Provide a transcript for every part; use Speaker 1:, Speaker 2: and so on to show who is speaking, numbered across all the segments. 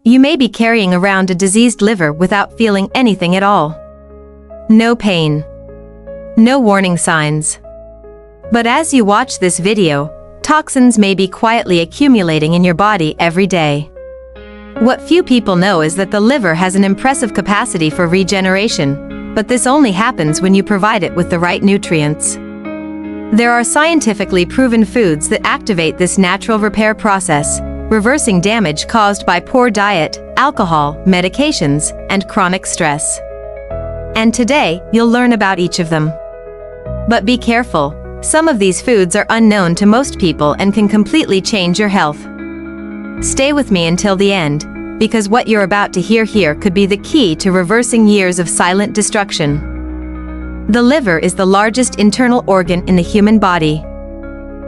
Speaker 1: You may be carrying around a diseased liver without feeling anything at all. No pain. No warning signs. But as you watch this video, toxins may be quietly accumulating in your body every day. What few people know is that the liver has an impressive capacity for regeneration, but this only happens when you provide it with the right nutrients. There are scientifically proven foods that activate this natural repair process, reversing damage caused by poor diet, alcohol, medications, and chronic stress. And today, you'll learn about each of them. But be careful, some of these foods are unknown to most people and can completely change your health. Stay with me until the end, because what you're about to hear here could be the key to reversing years of silent destruction. The liver is the largest internal organ in the human body.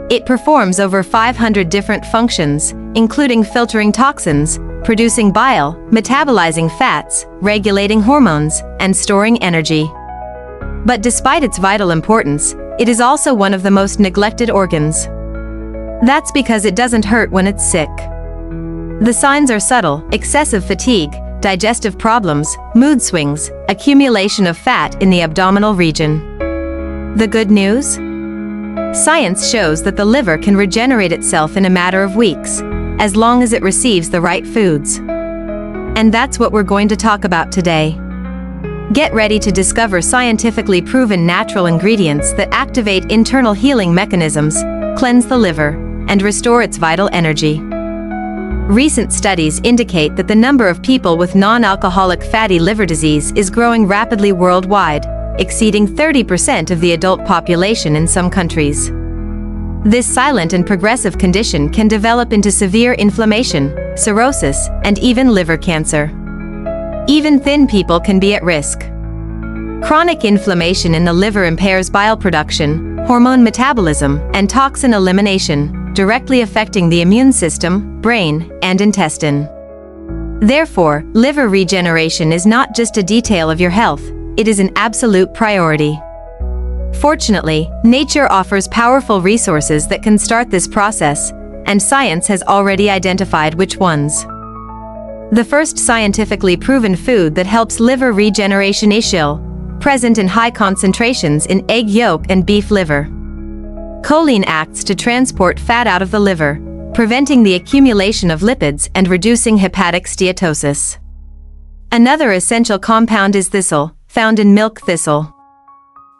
Speaker 1: It performs over 500 different functions, including filtering toxins, producing bile, metabolizing fats, regulating hormones, and storing energy. But despite its vital importance, it is also one of the most neglected organs. That's because it doesn't hurt when it's sick. The signs are subtle: excessive fatigue, digestive problems, mood swings, accumulation of fat in the abdominal region. The good news? Science shows that the liver can regenerate itself in a matter of weeks, as long as it receives the right foods. And that's what we're going to talk about today. Get ready to discover scientifically proven natural ingredients that activate internal healing mechanisms, cleanse the liver, and restore its vital energy. Recent studies indicate that the number of people with non-alcoholic fatty liver disease is growing rapidly worldwide, exceeding 30% of the adult population in some countries. This silent and progressive condition can develop into severe inflammation, cirrhosis, and even liver cancer. Even thin people can be at risk. Chronic inflammation in the liver impairs bile production, hormone metabolism, and toxin elimination, directly affecting the immune system, brain, and intestine. Therefore, liver regeneration is not just a detail of your health, it is an absolute priority. Fortunately, nature offers powerful resources that can start this process, and science has already identified which ones. The first scientifically proven food that helps liver regeneration is krill, present in high concentrations in egg yolk and beef liver. Choline acts to transport fat out of the liver, preventing the accumulation of lipids and reducing hepatic steatosis. Another essential compound is thistle, found in milk thistle.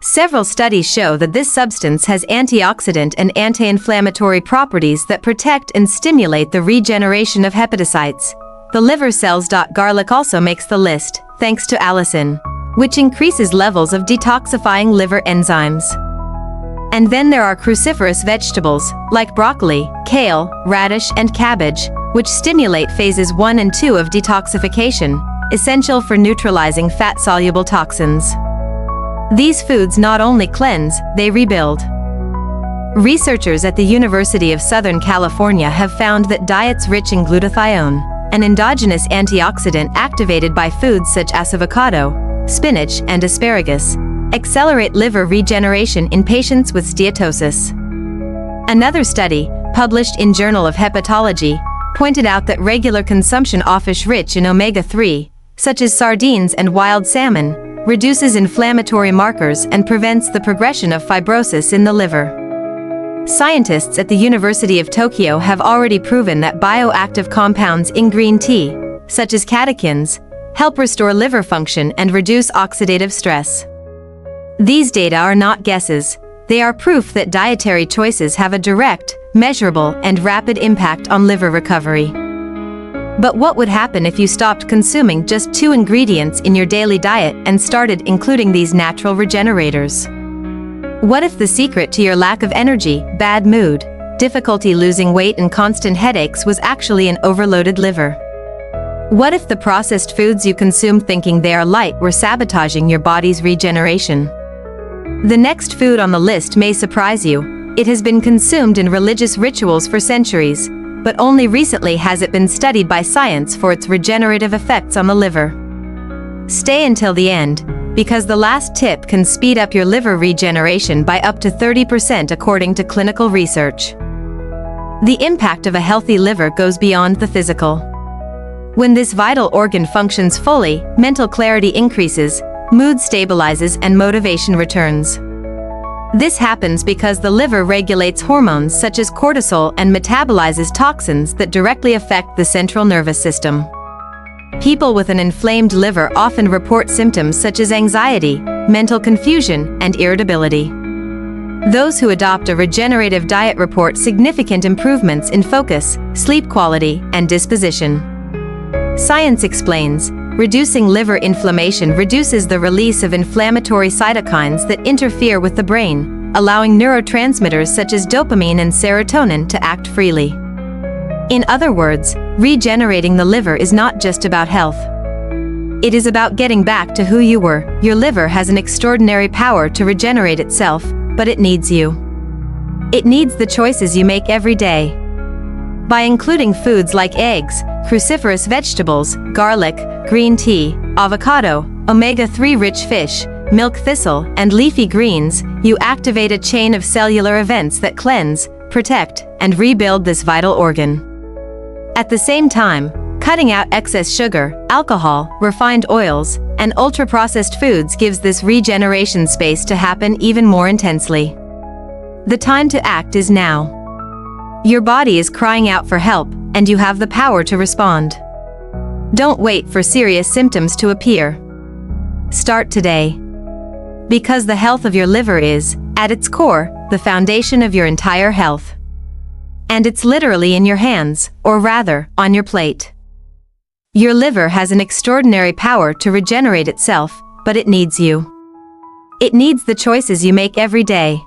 Speaker 1: Several studies show that this substance has antioxidant and anti-inflammatory properties that protect and stimulate the regeneration of hepatocytes. The liver cells. Garlic also makes the list, thanks to allicin, which increases levels of detoxifying liver enzymes. And then there are cruciferous vegetables, like broccoli, kale, radish, and cabbage, which stimulate phases 1 and 2 of detoxification, essential for neutralizing fat-soluble toxins. These foods not only cleanse, they rebuild. Researchers at the University of Southern California have found that diets rich in glutathione, an endogenous antioxidant activated by foods such as avocado, spinach, and asparagus, accelerate liver regeneration in patients with steatosis. Another study, published in Journal of Hepatology, pointed out that regular consumption of fish rich in omega-3, such as sardines and wild salmon, reduces inflammatory markers and prevents the progression of fibrosis in the liver. Scientists at the University of Tokyo have already proven that bioactive compounds in green tea, such as catechins, help restore liver function and reduce oxidative stress. These data are not guesses, they are proof that dietary choices have a direct, measurable, and rapid impact on liver recovery. But what would happen if you stopped consuming just 2 ingredients in your daily diet and started including these natural regenerators? What if the secret to your lack of energy, bad mood, difficulty losing weight, and constant headaches was actually an overloaded liver? What if the processed foods you consumed thinking they are light were sabotaging your body's regeneration? The next food on the list may surprise you. It has been consumed in religious rituals for centuries, but only recently has it been studied by science for its regenerative effects on the liver. Stay until the end, because the last tip can speed up your liver regeneration by up to 30% according to clinical research. The impact of a healthy liver goes beyond the physical. When this vital organ functions fully, mental clarity increases, mood stabilizes, and motivation returns. This happens because the liver regulates hormones such as cortisol and metabolizes toxins that directly affect the central nervous system. People with an inflamed liver often report symptoms such as anxiety, mental confusion, and irritability. Those who adopt a regenerative diet report significant improvements in focus, sleep quality, and disposition. Science explains, reducing liver inflammation reduces the release of inflammatory cytokines that interfere with the brain, allowing neurotransmitters such as dopamine and serotonin to act freely. In other words, regenerating the liver is not just about health. It is about getting back to who you were. Your liver has an extraordinary power to regenerate itself, but it needs you. It needs the choices you make every day. By including foods like eggs, cruciferous vegetables, garlic, green tea, avocado, omega-3 rich fish, milk thistle, and leafy greens, you activate a chain of cellular events that cleanse, protect, and rebuild this vital organ. At the same time, cutting out excess sugar, alcohol, refined oils, and ultra-processed foods gives this regeneration space to happen even more intensely. The time to act is now. Your body is crying out for help, and you have the power to respond. Don't wait for serious symptoms to appear. Start today. Because the health of your liver is, at its core, the foundation of your entire health. And it's literally in your hands, or rather, on your plate. Your liver has an extraordinary power to regenerate itself, but it needs you. It needs the choices you make every day.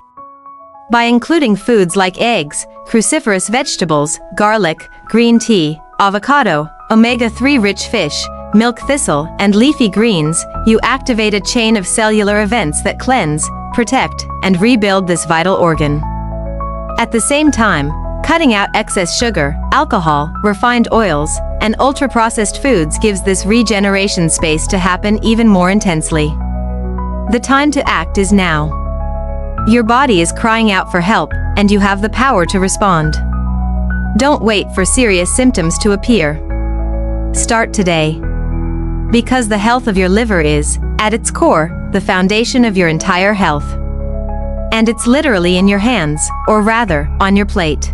Speaker 1: By including foods like eggs, cruciferous vegetables, garlic, green tea, avocado, omega-3 rich fish, milk thistle, and leafy greens, you activate a chain of cellular events that cleanse, protect, and rebuild this vital organ. At the same time, cutting out excess sugar, alcohol, refined oils, and ultra-processed foods gives this regeneration space to happen even more intensely. The time to act is now. Your body is crying out for help, and you have the power to respond. Don't wait for serious symptoms to appear. Start today. Because the health of your liver is, at its core, the foundation of your entire health. And it's literally in your hands, or rather, on your plate.